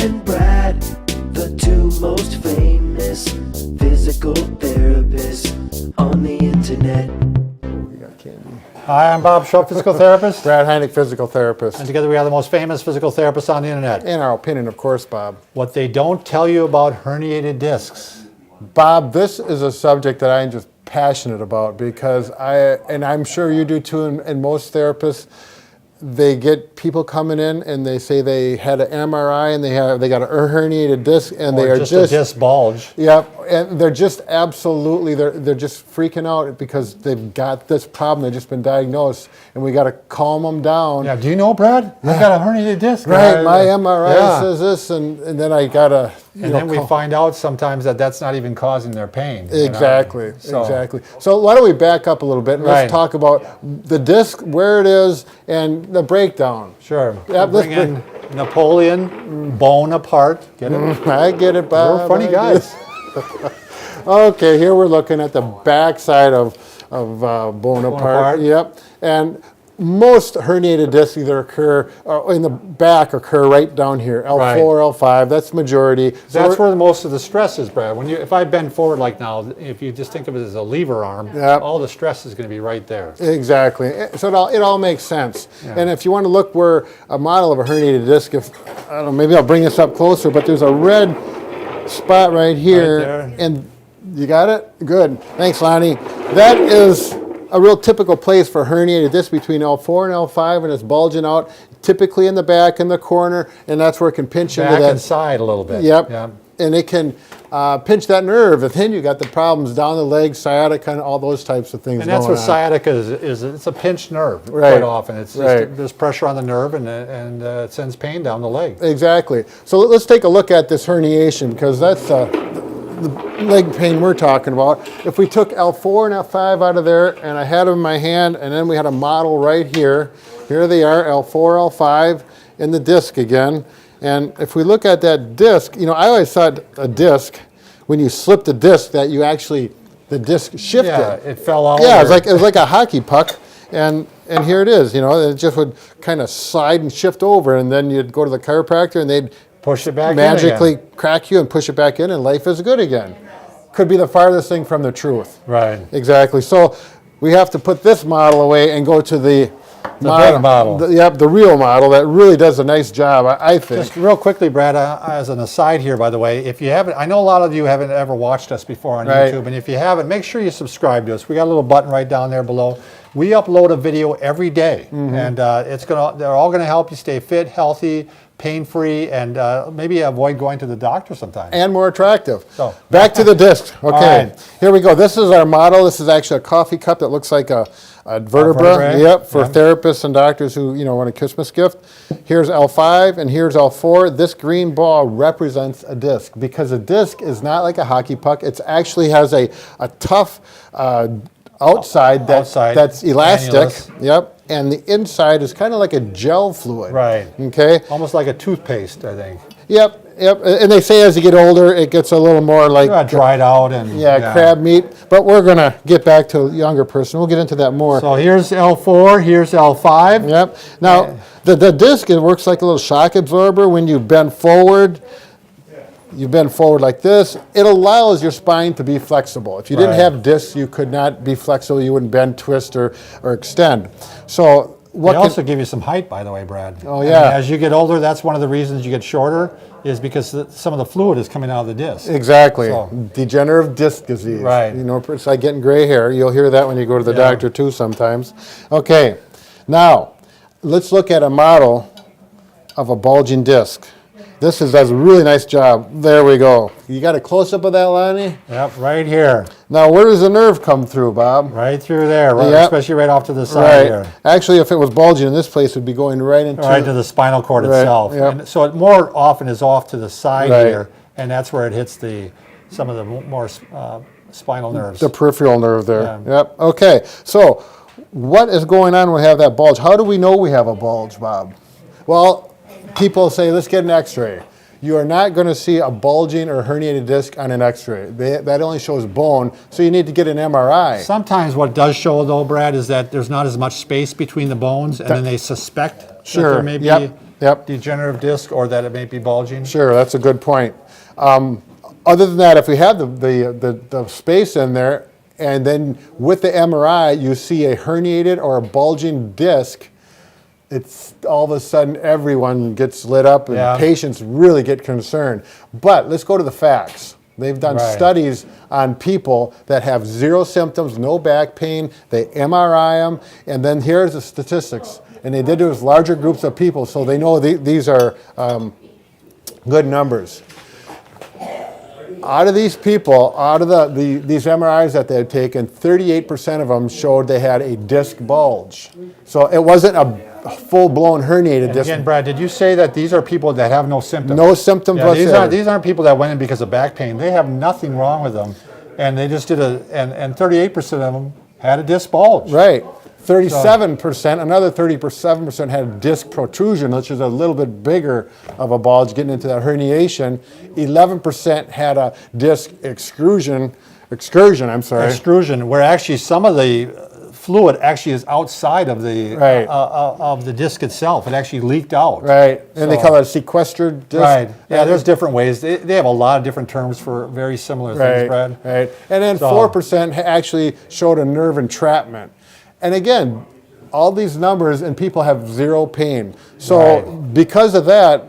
and Brad, the two most famous physical therapists on the internet. Hi, I'm Bob Schrupp, physical therapist. Brad Heineck, physical therapist. And together we are the most famous physical therapists on the internet. In our opinion, of course, Bob. What they don't tell you about herniated discs. Bob, this is a subject that I'm just passionate about because and I'm sure you do too, and most therapists, they get people coming in and they say they had an MRI and they got a herniated disc and Or they are just a disc bulge. Yep, and they're just absolutely, they're just freaking out because they've got this problem. They've just been diagnosed and we got to calm them down. Yeah, do you know, Brad? Yeah. I got a herniated disc. Right, my MRI says this, and then I got to, and then we find out sometimes that that's not even causing their pain. Exactly, you know? exactly. So why don't we back up a little bit and let's talk about the disc, where it is, and the breakdown. Sure. Yep, Bring in Napoleon, bone apart. Get it? I get it, Bob. We're funny guys. Okay, here we're looking at the back side of Bonaparte. Yep, and most herniated discs either occur in the back, occur right down here, L4, L5. That's majority. So that's where most of the stress is, Brad. If I bend forward like now, if you just think of it as a lever arm, all the stress is going to be right there. Exactly. So it all makes sense. Yeah. And if you want to look where a model of a herniated disc, I don't know, maybe I'll bring this up closer, but there's a red spot right here, and you got it? Good. Thanks, Lonnie. That is a real typical place for herniated disc between L4 and L5, and it's bulging out, typically in the back, in the corner, and that's where it can pinch into that. Back and side a little bit. Yep. And it can pinch that nerve, and then you got the problems down the leg, sciatica, and all those types of things. And that's what sciatica is. It's a pinched nerve quite often. It's just there's pressure on the nerve, and it sends pain down the leg. Exactly. So let's take a look at this herniation, because that's the leg pain we're talking about. If we took L4 and L5 out of there, and I had them in my hand, and then we had a model right here. Here they are, L4, L5, and the disc again. And if we look at that disc, you know, I always thought a disc, when you slip the disc, that you actually, the disc shifted. Yeah, it fell out. Yeah, it was like a hockey puck. And here it is, you know, it just would kind of slide and shift over, and then you'd go to the chiropractor and they'd push it back magically crack you and push it back in, and life is good again. Could be the farthest thing from the truth. Right. Exactly. So we have to put this model away and go to the model. The real model that really does a nice job, I think. Just real quickly, Brad, as an aside here, by the way, if you haven't, I know a lot of you haven't ever watched us before on YouTube, and if you haven't, make sure you subscribe to us. We got a little button right down there below. We upload a video every day, and they're all going to help you stay fit, healthy, pain-free, and maybe avoid going to the doctor sometimes. And more attractive. So back to the disc. Okay, here we go. This is our model. This is actually a coffee cup that looks like a vertebra. Yep, for therapists and doctors who want a Christmas gift. Here's L5 and here's L4. This green ball represents a disc because a disc is not like a hockey puck. It actually has a tough outside that's elastic. Annulus. Yep. And the inside is kind of like a gel fluid. Right. Okay. Almost like a toothpaste, I think. Yep. And they say as you get older, it gets a little more like dried out and crab meat. But we're gonna get back to a younger person. We'll get into that more. So here's L4. Here's L5. Yep. Now the disc, it works like a little shock absorber. When you bend forward, you bend forward like this. It allows your spine to be flexible. If you didn't have discs, you could not be flexible. You wouldn't bend, twist, or extend. So they also give you some height, by the way, Brad. Oh, yeah. And as you get older, that's one of the reasons you get shorter, is because some of the fluid is coming out of the disc. Exactly. So, degenerative disc disease. Right. You know, it's like getting gray hair. You'll hear that when you go to the doctor, too, sometimes. Okay. Now, let's look at a model of a bulging disc. This does a really nice job. There we go. You got a close-up of that, Lonnie? Yep, right here. Now, where does the nerve come through, Bob? Right through there, especially right off to the side here. Actually, if it was bulging in this place, it would be going right into the spinal cord itself. Yep. And so it more often is off to the side here, and that's where it hits some of the more spinal nerves. The peripheral nerve there. Yeah. Yep. Okay. So, what is going on when we have that bulge? How do we know we have a bulge, Bob? Well, people say, let's get an x-ray. You are not going to see a bulging or herniated disc on an x-ray. That only shows bone, so you need to get an MRI. Sometimes what does show, though, Brad, is that there's not as much space between the bones, and then they suspect that there may be Yep. degenerative disc or that it may be bulging? Sure, that's a good point. Other than that, if we have the space in there, and then with the MRI, you see a herniated or a bulging disc, it's all of a sudden everyone gets lit up and patients really get concerned. But let's go to the facts. They've done studies on people that have zero symptoms, no back pain. They MRI them, and then here's the statistics. And they did it with larger groups of people, so they know these are good numbers. Out of these people, out of these MRIs that they had taken, 38% of them showed they had a disc bulge. So it wasn't a full-blown herniated disc. Again, Brad, did you say that these are people that have no symptoms? No symptoms whatsoever. These aren't people that went in because of back pain. They have nothing wrong with them. And they just did and 38% of them had a disc bulge. Right. 37%, another 37% had a disc protrusion, which is a little bit bigger of a bulge getting into that herniation. 11% had a disc excursion, where actually some of the fluid actually is outside of the disc itself. It actually leaked out. Right, and they call it a sequestered disc. Right, yeah, there's different ways. They have a lot of different terms for very similar things, Brad. Right, and then 4% actually showed a nerve entrapment. And again, all these numbers and people have zero pain. So because of that,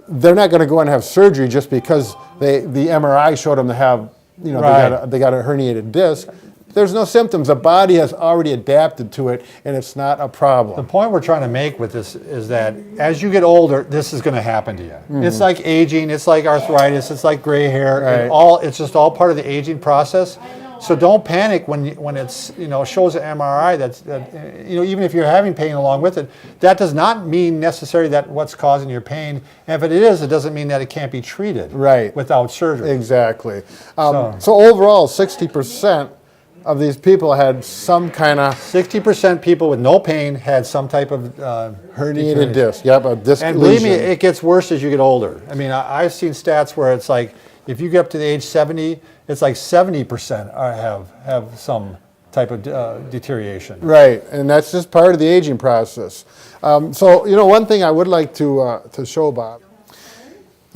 they're not going to go and have surgery just because the MRI showed them to have, they got a herniated disc. There's no symptoms. The body has already adapted to it, and it's not a problem. The point we're trying to make with this is that as you get older, this is going to happen to you. Mm-hmm. It's like aging. It's like arthritis. It's like gray hair. Right. It's just all part of the aging process. So don't panic when it's shows an MRI that even if you're having pain along with it, that does not mean necessarily that what's causing your pain. And if it is, it doesn't mean that it can't be treated without surgery. Exactly. So overall, 60% of these people had some kind of 60% people with no pain had some type of herniated disc. Yep, a disc and believe me, it gets worse as you get older. I mean, I've seen stats where it's like if you get up to the age 70, it's like 70% have some type of deterioration. Right, and that's just part of the aging process. So one thing I would like to show Bob.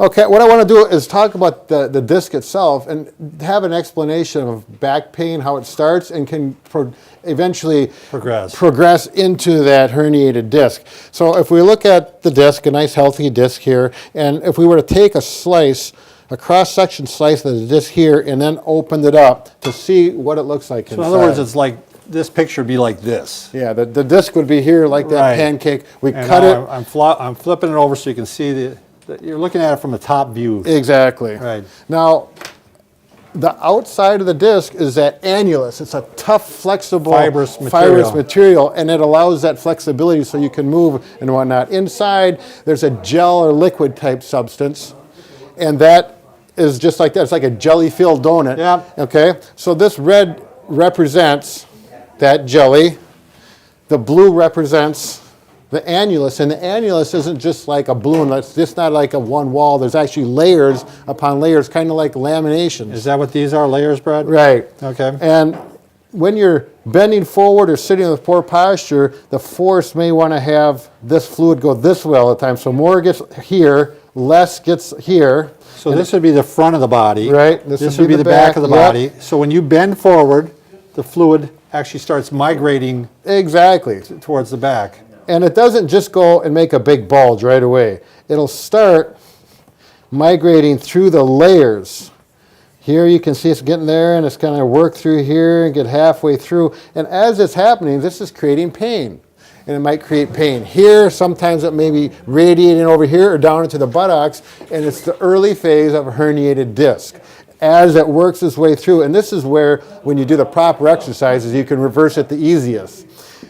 Okay, what I want to do is talk about the disc itself and have an explanation of back pain, how it starts and can eventually progress into that herniated disc. So if we look at the disc, a nice healthy disc here, and if we were to take a cross-section slice of the disc here and then opened it up to see what it looks like inside. So in other words, it's like this picture would be like this. Yeah, the disc would be here like that pancake. We cut it. I'm flipping it over so you can see you're looking at it from a top view. Exactly. Right. Now, the outside of the disc is that annulus. It's a tough, flexible, fibrous material, and it allows that flexibility so you can move and whatnot. Inside, there's a gel or liquid type substance, and that is just like that. It's like a jelly-filled donut. Yeah. Okay. So this red represents that jelly. The blue represents the annulus, and the annulus isn't just like a balloon. It's just not like a one wall. There's actually layers upon layers, kind of like laminations. Is that what these are, layers, Brad? Right. Okay. And when you're bending forward or sitting with poor posture, the force may want to have this fluid go this way all the time. So more gets here, less gets here. So this would be the front of the body. Right. This would be the back of the body. So when you bend forward, the fluid actually starts migrating towards the back. And it doesn't just go and make a big bulge right away. It'll start migrating through the layers. Here you can see it's getting there, and it's going to work through here and get halfway through. And as it's happening, this is creating pain. And it might create pain here. Sometimes it may be radiating over here or down into the buttocks. And it's the early phase of a herniated disc. As it works its way through, and this is where, when you do the proper exercises, you can reverse it the easiest.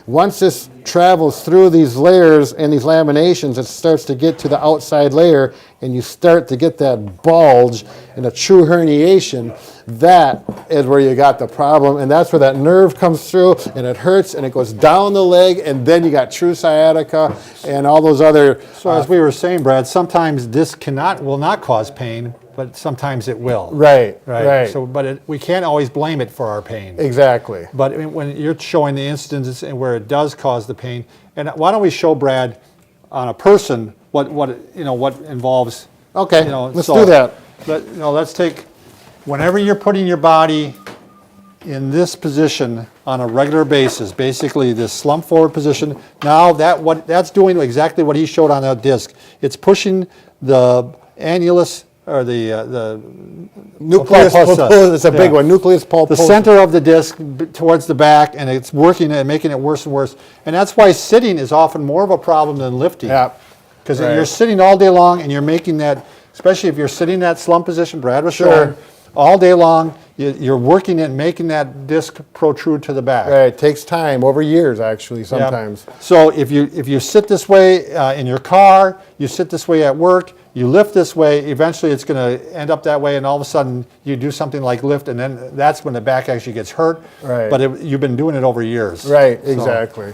Once this travels through these layers and these laminations, it starts to get to the outside layer, and you start to get that bulge and a true herniation. That is where you got the problem, and that's where that nerve comes through, and it hurts, and it goes down the leg, and then you got true sciatica and all those other... So as we were saying, Brad, sometimes this will not cause pain, but sometimes it will. Right. So, we can't always blame it for our pain. Exactly. But when you're showing the instances where it does cause the pain, and why don't we show Brad on a person what involves. Okay, You know, let's so do that. Let's take, whenever you're putting your body in this position on a regular basis, basically this slump forward position, now that's doing exactly what he showed on that disc. It's pushing the annulus, or the Nucleus pulposus, it's a big one, nucleus pulposus. the center of the disc towards the back, and it's working and making it worse and worse. And that's why sitting is often more of a problem than lifting. Yeah. Because Right. you're sitting all day long and you're making that, especially if you're sitting in that slump position, Brad was Sure. showing, all day long, you're working it, making that disc protrude to the back. Right, it takes time, over years actually, Yep. sometimes. So if you sit this way in your car, you sit this way at work, you lift this way, eventually it's going to end up that way, and all of a sudden you do something like lift, and then that's when the back actually gets hurt. Right. But you've been doing it over years. Right, So- exactly.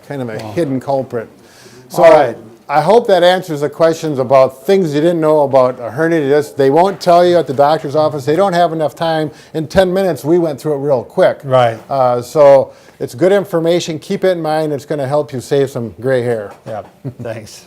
Kind of a hidden culprit. So All right. I hope that answers the questions about things you didn't know about a herniated disc. They won't tell you at the doctor's office. They don't have enough time. In 10 minutes, we went through it real quick. Right. So it's good information. Keep it in mind. It's going to help you save some gray hair. Yeah, thanks.